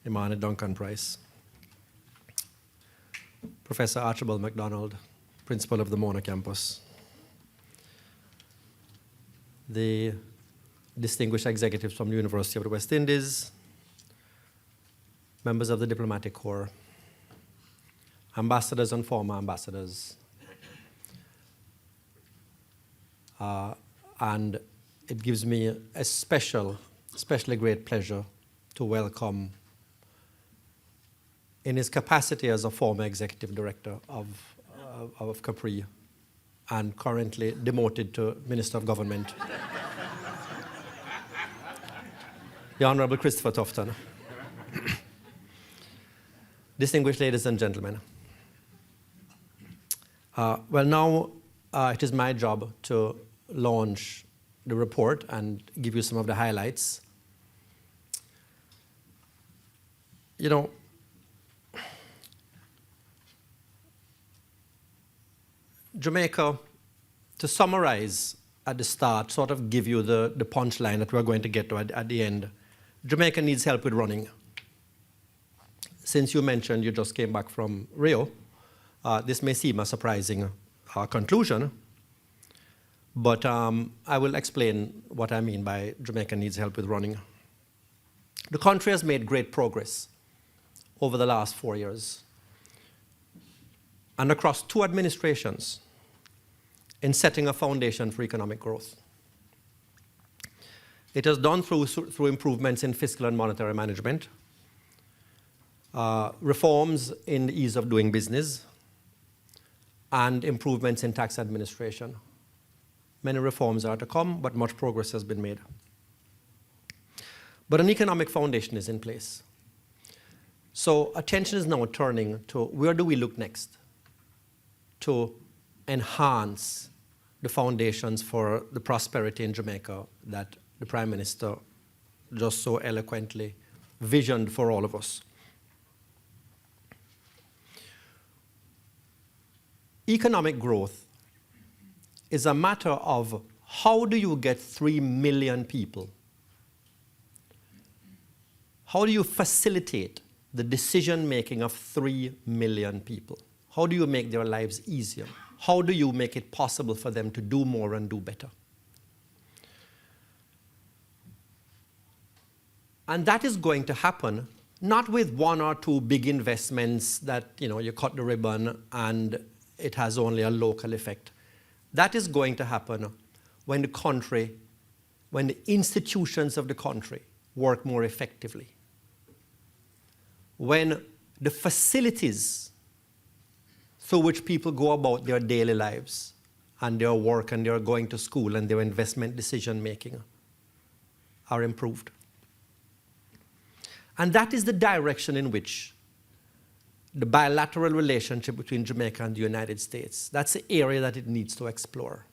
Imani Duncan Price, Professor Archibald MacDonald, Principal of the Mona Campus, the distinguished executives from the University of the West Indies, members of the Diplomatic Corps, ambassadors and former ambassadors, and it gives me a especially great pleasure to welcome, in his capacity as a former executive director of CaPRI and currently demoted to Minister of Government, the Honorable Christopher Tufton. Distinguished ladies and gentlemen, well, now it is my job to launch the report and give you some of the highlights. You know, Jamaica, to summarize at the start, sort of give you the punchline that we're going to get to at the end, Jamaica needs help with running. Since you mentioned you just came back from Rio, this may seem a surprising conclusion, but I will explain what I mean by Jamaica needs help with running. The country has made great progress over the last 4 years and across 2 administrations in setting a foundation for economic growth. It has done through improvements in fiscal and monetary management, reforms in the ease of doing business, and improvements in tax administration. Many reforms are to come, but much progress has been made. But an economic foundation is in place. So attention is now turning to where do we look next to enhance the foundations for the prosperity in Jamaica that the Prime Minister just so eloquently visioned for all of us. Economic growth is a matter of how do you get 3 million people? How do you facilitate the decision-making of 3 million people? How do you make their lives easier? How do you make it possible for them to do more and do better? And that is going to happen not with one or two big investments that you cut the ribbon and it has only a local effect. That is going to happen when the institutions of the country work more effectively. When the facilities through which people go about their daily lives and their work and their going to school and their investment decision making are improved. And that is the direction in which the bilateral relationship between Jamaica and the United States, that's the area that it needs to explore.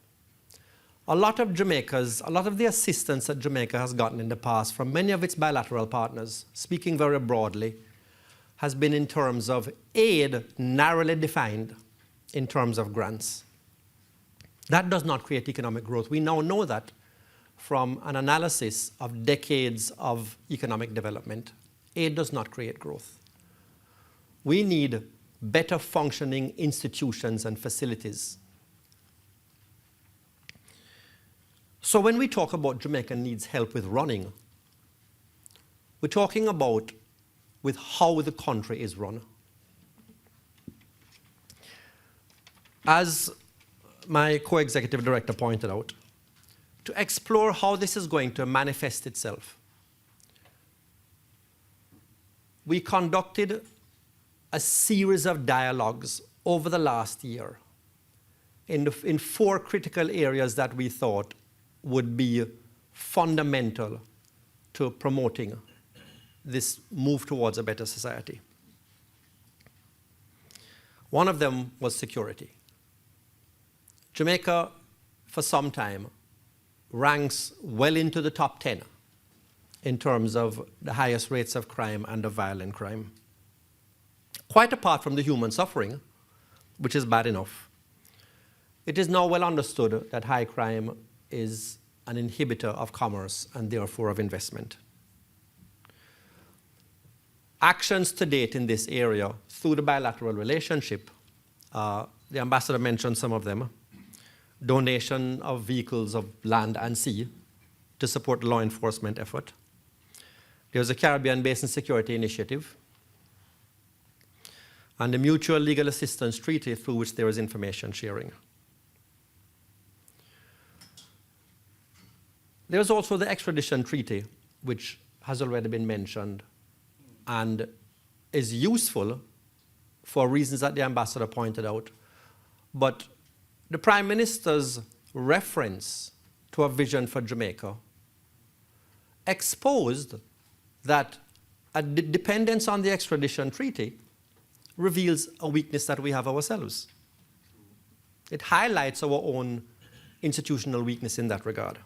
A lot of the assistance that Jamaica has gotten in the past from many of its bilateral partners, speaking very broadly, has been in terms of aid narrowly defined in terms of grants. That does not create economic growth. We now know that from an analysis of decades of economic development. Aid does not create growth. We need better functioning institutions and facilities. So when we talk about Jamaica needs help with running, we're talking about with how the country is run. As my co-executive director pointed out, to explore how this is going to manifest itself, we conducted a series of dialogues over the last year in 4 critical areas that we thought would be fundamental to promoting this move towards a better society. One of them was security. Jamaica, for some time, ranks well into the top 10 in terms of the highest rates of crime and of violent crime. Quite apart from the human suffering, which is bad enough, it is now well understood that high crime is an inhibitor of commerce and therefore of investment. Actions to date in this area through the bilateral relationship, the ambassador mentioned some of them, donation of vehicles of land and sea to support the law enforcement effort. There's a Caribbean Basin Security Initiative and the Mutual Legal Assistance Treaty through which there is information sharing. There's also the extradition treaty, which has already been mentioned and is useful for reasons that the ambassador pointed out. But the Prime Minister's reference to a vision for Jamaica exposed that a dependence on the extradition treaty reveals a weakness that we have ourselves. It highlights our own institutional weakness in that regard.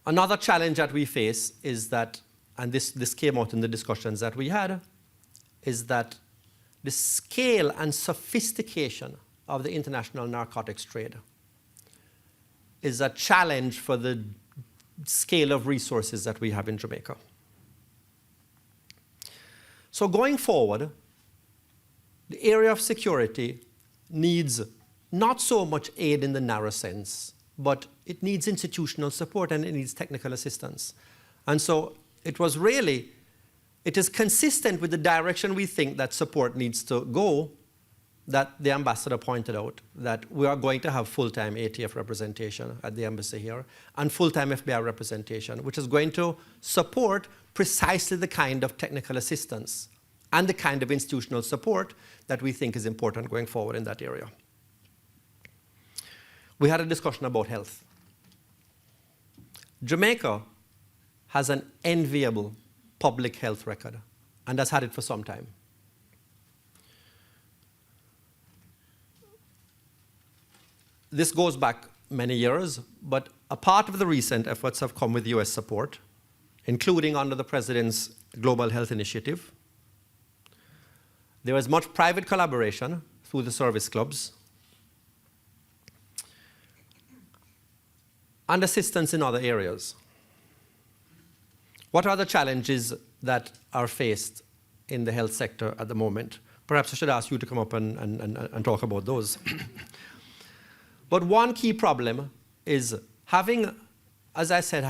Another challenge that we face is that, and this came out in the discussions that we had, is that the scale and sophistication of the international narcotics trade is a challenge for the scale of resources that we have in Jamaica. So going forward, the area of security needs not so much aid in the narrow sense, but it needs institutional support and it needs technical assistance. And so it is consistent with the direction we think that support needs to go, that the ambassador pointed out, that we are going to have full-time ATF representation at the embassy here and full-time FBI representation, which is going to support precisely the kind of technical assistance and the kind of institutional support that we think is important going forward in that area. We had a discussion about health. Jamaica has an enviable public health record and has had it for some time. This goes back many years, but a part of the recent efforts have come with US support, including under the President's Global Health Initiative. There is much private collaboration through the service clubs and assistance in other areas. What are the challenges that are faced in the health sector at the moment? Perhaps I should ask you to come up and talk about those. But one key problem is having as I said,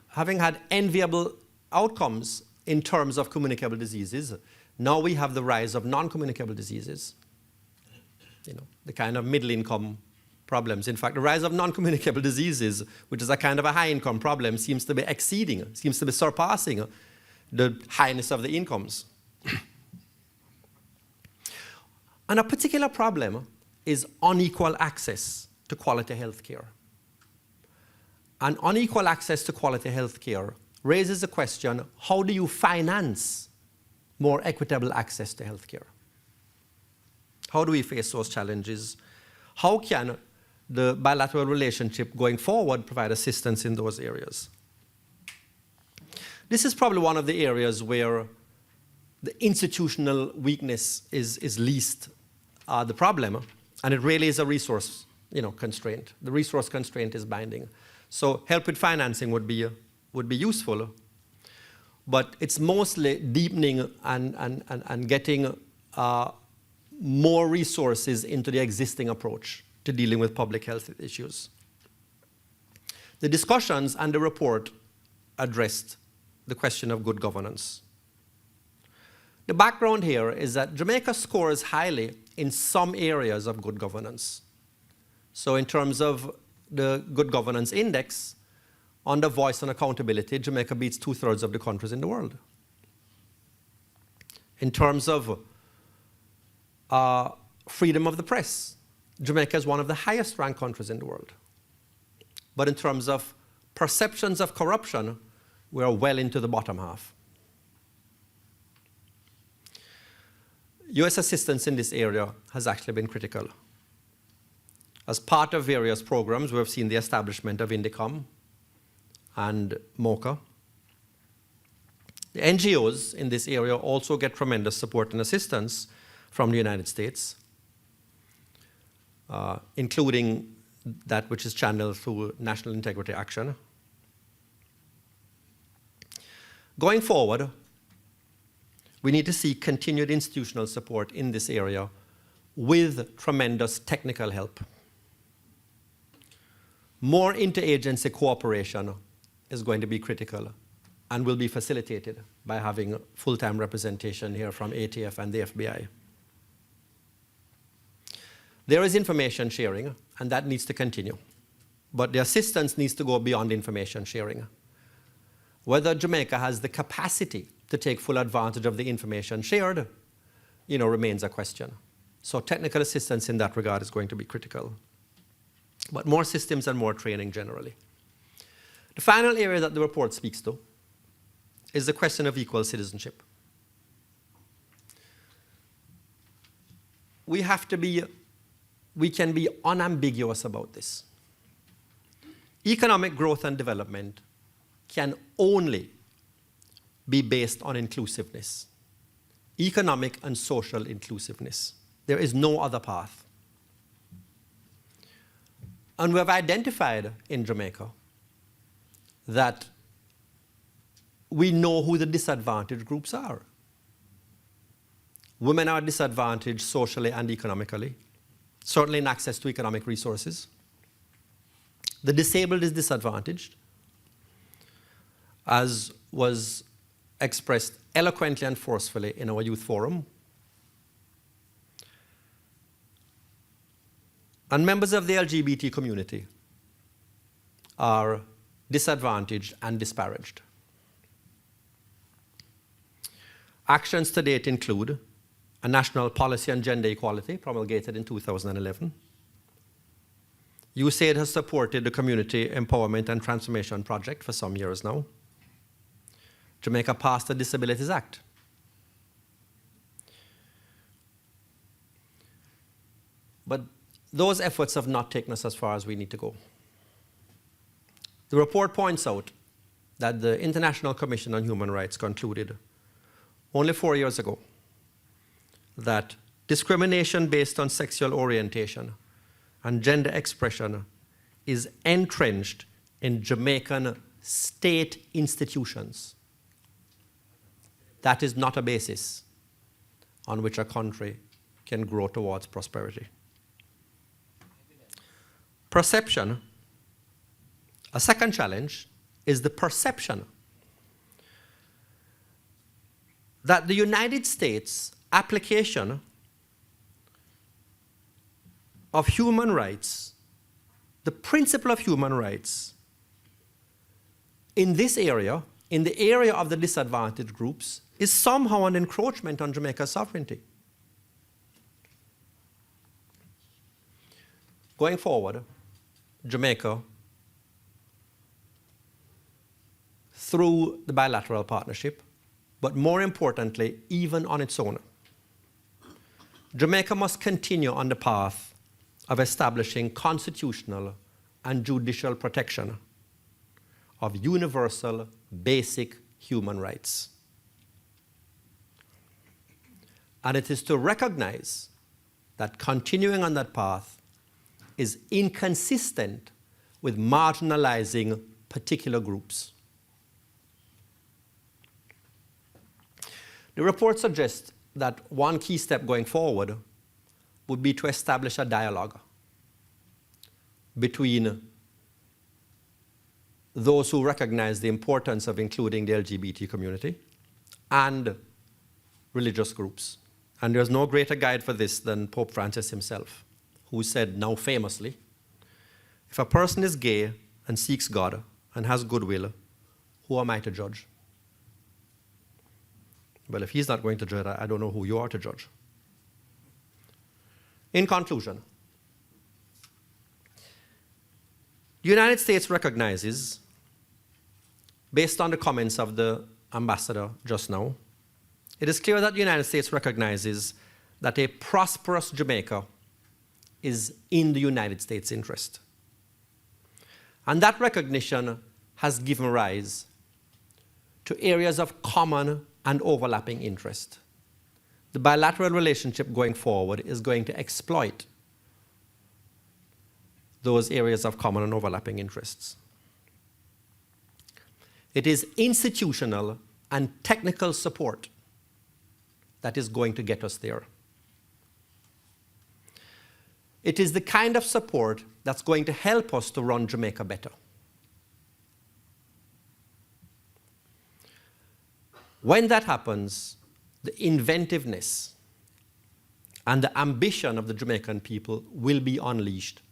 having had enviable outcomes in terms of communicable diseases, now we have the rise of non-communicable diseases, the kind of middle-income problems. In fact, the rise of non-communicable diseases, which is a kind of a high-income problem, seems to be surpassing the highness of the incomes. And a particular problem is unequal access to quality health care. And unequal access to quality health care raises the question, how do you finance more equitable access to health care? How do we face those challenges? How can the bilateral relationship going forward provide assistance in those areas? This is probably one of the areas where the institutional weakness is least the problem, and it really is a resource constraint. The resource constraint is binding. So help with financing would be useful, but it's mostly deepening and getting more resources into the existing approach to dealing with public health issues. The discussions and the report addressed the question of good governance. The background here is that Jamaica scores highly in some areas of good governance. So in terms of the Good Governance Index, under voice and accountability, Jamaica beats 2/3 of the countries in the world. In terms of freedom of the press, Jamaica is one of the highest ranked countries in the world. But in terms of perceptions of corruption, we are well into the bottom half. US assistance in this area has actually been critical. As part of various programs, we have seen the establishment of INDICOM and MOCA. The NGOs in this area also get tremendous support and assistance from the United States, including that which is channeled through National Integrity Action. Going forward, we need to see continued institutional support in this area with tremendous technical help. More interagency cooperation is going to be critical and will be facilitated by having full-time representation here from ATF and the FBI. There is information sharing, and that needs to continue. But the assistance needs to go beyond information sharing. Whether Jamaica has the capacity to take full advantage of the information shared, remains a question. So technical assistance in that regard is going to be critical. But more systems and more training generally. The final area that the report speaks to is the question of equal citizenship. We can be unambiguous about this. Economic growth and development can only be based on inclusiveness, economic and social inclusiveness. There is no other path. And we have identified in Jamaica that we know who the disadvantaged groups are. Women are disadvantaged socially and economically, certainly in access to economic resources. The disabled is disadvantaged, as was expressed eloquently and forcefully in our youth forum. And members of the LGBT community are disadvantaged and disparaged. Actions to date include a national policy on gender equality promulgated in 2011. USAID has supported the Community Empowerment and Transformation Project for some years now. Jamaica passed the Disabilities Act. But those efforts have not taken us as far as we need to go. The report points out that the International Commission on Human Rights concluded only 4 years ago that discrimination based on sexual orientation and gender expression is entrenched in Jamaican state institutions. That is not a basis on which a country can grow towards prosperity. Perception, A second challenge is the perception that the United States application of human rights, the principle of human rights, in this area, in the area of the disadvantaged groups, is somehow an encroachment on Jamaica's sovereignty. Going forward, Jamaica, through the bilateral partnership, but more importantly, even on its own, Jamaica must continue on the path of establishing constitutional and judicial protection of universal, basic human rights. And it is to recognize that continuing on that path is inconsistent with marginalizing particular groups. The report suggests that one key step going forward would be to establish a dialogue between those who recognize the importance of including the LGBT community and religious groups. And there's no greater guide for this than Pope Francis himself, who said, now famously, if a person is gay and seeks God and has goodwill, who am I to judge? Well, if he's not going to judge, I don't know who you are to judge. In conclusion, the United States recognizes, based on the comments of the ambassador just now, it is clear that the United States recognizes that a prosperous Jamaica is in the United States' interest. And that recognition has given rise to areas of common and overlapping interest. The bilateral relationship going forward is going to exploit those areas of common and overlapping interests. It is institutional and technical support that is going to get us there. It is the kind of support that's going to help us to run Jamaica better. When that happens, the inventiveness and the ambition of the Jamaican people will be unleashed,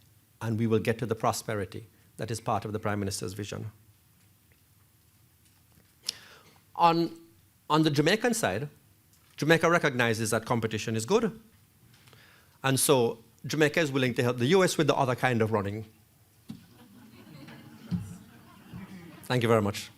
and we will get to the prosperity that is part of the Prime Minister's vision. On the Jamaican side, Jamaica recognizes that competition is good. And so Jamaica is willing to help the US with the other kind of running. Thank you very much.